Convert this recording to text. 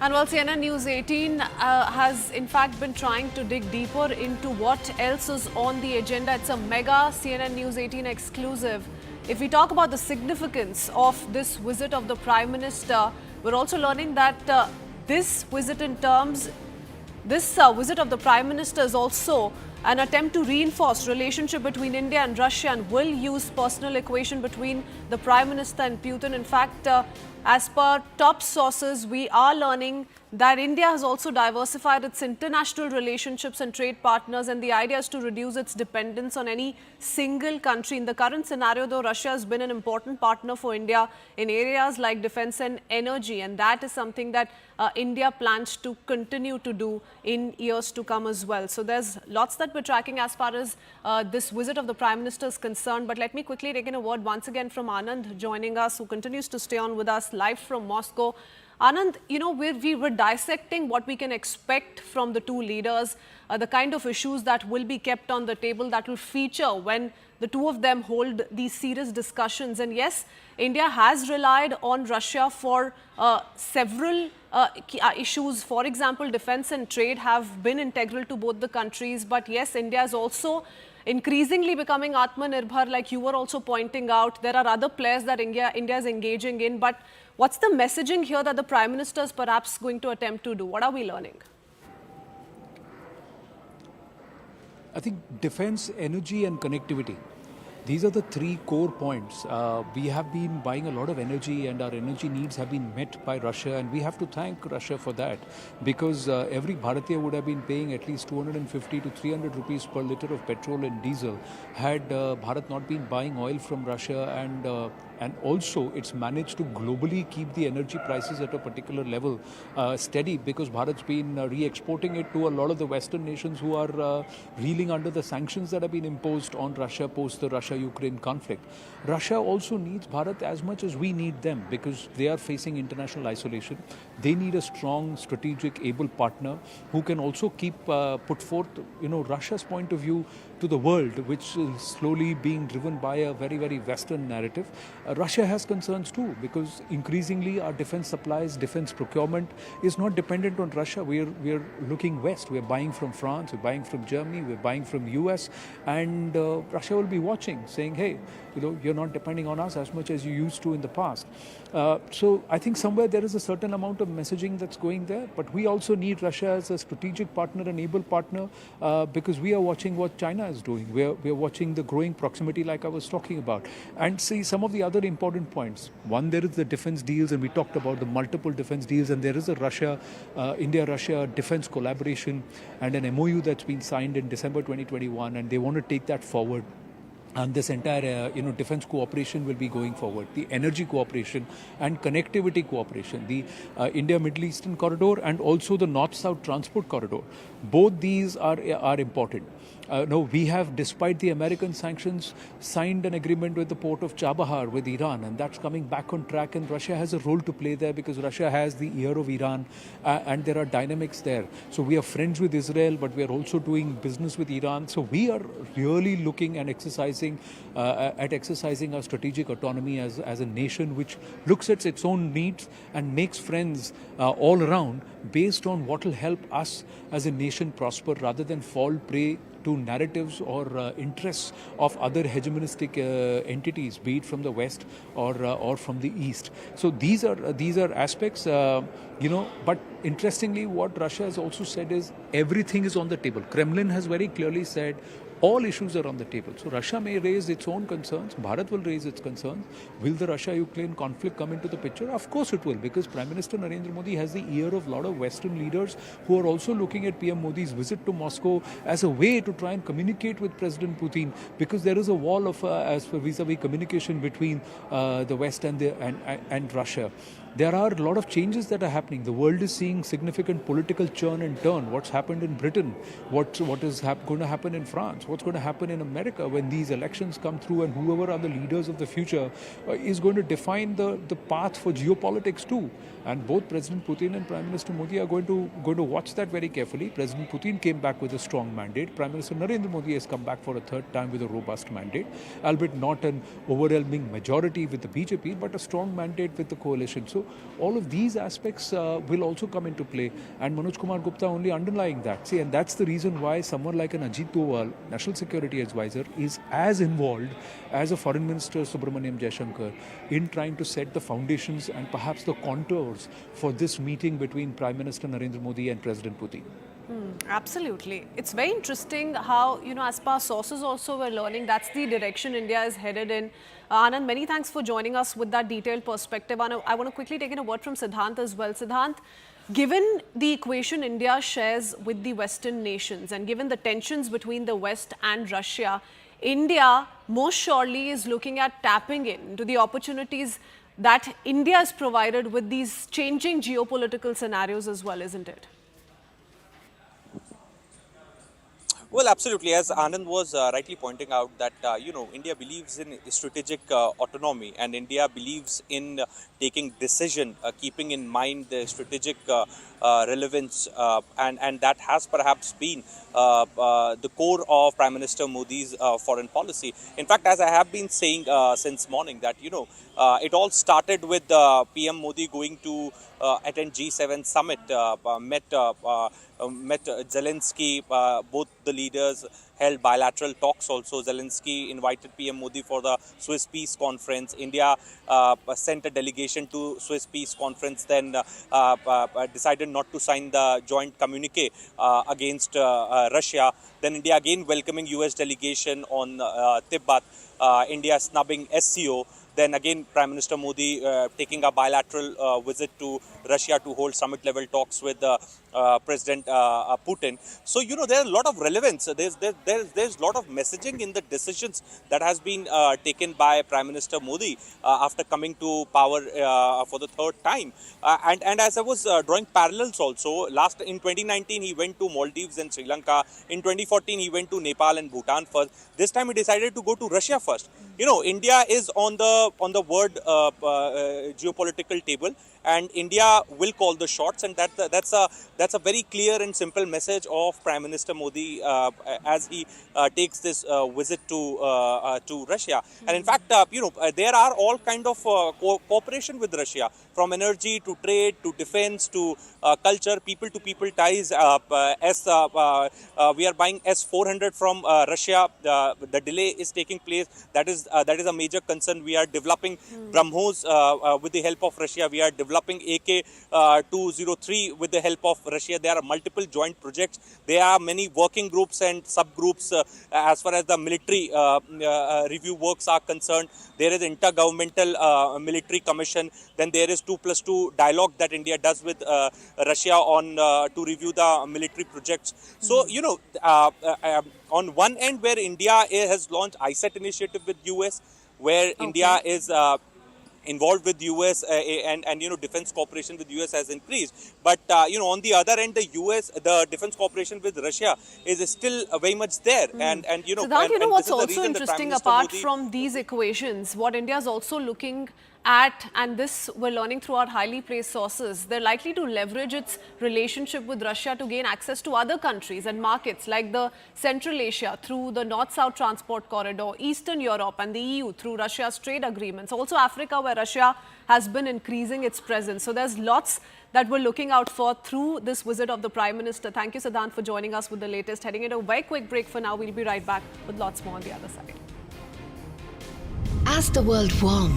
And well, CNN News 18 has in fact been trying to dig deeper into what else is on the agenda. It's a mega CNN News 18 exclusive. If we talk about the significance of this visit of the Prime Minister, we're also learning that this visit of the Prime Minister is also an attempt to reinforce relationship between India and Russia and will use personal equation between the Prime Minister and Putin. In fact, as per top sources, we are learning that India has also diversified its international relationships and trade partners, and the idea is to reduce its dependence on any single country. In the current scenario, though, Russia has been an important partner for India in areas like defense and energy, and that is something that India plans to continue to do in years to come as well. So there's lots that we're tracking as far as this visit of the Prime Minister is concerned. But let me quickly take in a word once again from Anand joining us, who continues to stay on with us live from Moscow. Anand, we were dissecting what we can expect from the two leaders, the kind of issues that will be kept on the table, that will feature when the two of them hold these serious discussions. And yes, India has relied on Russia for several issues. For example, defense and trade have been integral to both the countries. But yes, India is also increasingly becoming Atmanirbhar, like you were also pointing out. There are other players that India is engaging in. But what's the messaging here that the Prime Minister is perhaps going to attempt to do? What are we learning? I think defense, energy and connectivity. These are the three core points. We have been buying a lot of energy and our energy needs have been met by Russia, and we have to thank Russia for that, because every Bharatiya would have been paying at least 250 to 300 rupees per litre of petrol and diesel had Bharat not been buying oil from Russia, and also it's managed to globally keep the energy prices at a particular level steady, because Bharat's been re-exporting it to a lot of the Western nations who are reeling under the sanctions that have been imposed on Russia post the Russia-Ukraine conflict. Russia also needs Bharat as much as we need them, because they are facing international isolation. They need a strong, strategic, able partner who can also keep put forth, Russia's point of view to the world, which is slowly being driven by a very, very Western narrative. Russia has concerns too, because increasingly our defense supplies, defense procurement is not dependent on Russia. We're looking west. We're buying from France, we're buying from Germany, we're buying from US, and Russia will be watching, saying, hey, you're not depending on us as much as you used to in the past. So I think somewhere there is a certain amount of messaging that's going there, but we also need Russia as a strategic partner, an able partner, because we are watching what China is doing. We're watching the growing proximity like I was talking about. And see some of the other important points. One, there is the defense deals, and we talked about the multiple defense deals, and there is a India-Russia defense collaboration and an MOU that's been signed in December 2021, and they want to take that forward. And this entire, defense cooperation will be going forward. The energy cooperation and connectivity cooperation, the India-Middle Eastern corridor and also the North-South transport corridor. Both these are important. We have, despite the American sanctions, signed an agreement with the port of Chabahar with Iran, and that's coming back on track, and Russia has a role to play there because Russia has the ear of Iran, and there are dynamics there. So we are friends with Israel, but we are also doing business with Iran. So we are really looking and exercising our strategic autonomy as a nation which looks at its own needs and makes friends all around based on what will help us as a nation prosper, rather than fall prey to narratives or interests of other hegemonistic entities, be it from the West or from the East. So these are aspects, But interestingly, what Russia has also said is everything is on the table. Kremlin has very clearly said all issues are on the table. So Russia may raise its own concerns. Bharat will raise its concerns. Will the Russia-Ukraine conflict come into the picture? Of course it will, because Prime Minister Narendra Modi has the ear of a lot of Western leaders who are also looking at PM Modi's visit to Moscow as a way to try and communicate with President Putin, because there is a wall of as for vis-a-vis communication between the West and Russia. There are a lot of changes that are happening. The world is seeing significant political churn and turn. What's happened in Britain? What is going to happen in France? What's going to happen in America when these elections come through, and whoever are the leaders of the future is going to define the path for geopolitics too. And both President Putin and Prime Minister Modi are going to watch that very carefully. President Putin came back with a strong mandate. Prime Minister Narendra Modi has come back for a third time with a robust mandate, albeit not an overwhelming majority with the BJP, but a strong mandate with the coalition. So So all of these aspects will also come into play. And Manoj Kumar Gupta only underlying that. See, and that's the reason why someone like an Ajit Doval, National Security Advisor, is as involved as a Foreign Minister Subramaniam Jaishankar in trying to set the foundations and perhaps the contours for this meeting between Prime Minister Narendra Modi and President Putin. Absolutely. It's very interesting how, as per sources also we're learning, that's the direction India is headed in. Anand, many thanks for joining us with that detailed perspective. And I want to quickly take in a word from Siddhant as well. Siddhant, given the equation India shares with the Western nations and given the tensions between the West and Russia, India most surely is looking at tapping into the opportunities that India is provided with these changing geopolitical scenarios as well, isn't it? Well, absolutely. As Anand was rightly pointing out that, India believes in strategic autonomy, and India believes in taking decision, keeping in mind the strategic relevance, and that has perhaps been the core of Prime Minister Modi's foreign policy. In fact, as I have been saying since morning that, it all started with PM Modi going to attend G7 summit, met Zelensky, both the leaders held bilateral talks also. Zelensky invited PM Modi for the Swiss Peace Conference. India sent a delegation to Swiss Peace Conference, then decided not to sign the joint communique against Russia. Then India again welcoming US delegation on Tibet, India snubbing SCO. Then again, Prime Minister Modi taking a bilateral visit to Russia to hold summit-level talks with President Putin. So, there are a lot of relevance. There's a lot of messaging in the decisions that has been taken by Prime Minister Modi after coming to power for the third time. And as I was drawing parallels also, in 2019 he went to Maldives and Sri Lanka. In 2014 he went to Nepal and Bhutan first. This time he decided to go to Russia first. India is on the world geopolitical table, and India will call the shots, and that's a very clear and simple message of Prime Minister Modi as he takes this visit to Russia. And in fact, there are all kind of cooperation with Russia, from energy to trade to defense to culture, people to people ties. We are buying S-400 from Russia. The delay is taking place. That is a major concern. We are developing BrahMos with the help of Russia. We are developing AK-203 with the help of Russia. There are multiple joint projects. There are many working groups and subgroups as far as the military review works are concerned. There is intergovernmental military commission. Then there is 2+2 dialogue that India does with Russia on to review the military projects. So, on one end where India has launched ISET initiative with US, where India is involved with US and defense cooperation with US has increased. But on the other end, the defense cooperation with Russia is still very much there. And Siddhant, what's also interesting apart from these equations, what India is also looking at, and this we're learning through our highly placed sources, they're likely to leverage its relationship with Russia to gain access to other countries and markets like the Central Asia through the North-South Transport Corridor, Eastern Europe and the EU through Russia's trade agreements, also Africa where Russia has been increasing its presence. So there's lots that we're looking out for through this visit of the Prime Minister. Thank you, Siddhant, for joining us with the latest. Heading into a very quick break for now. We'll be right back with lots more on the other side. As the world warms,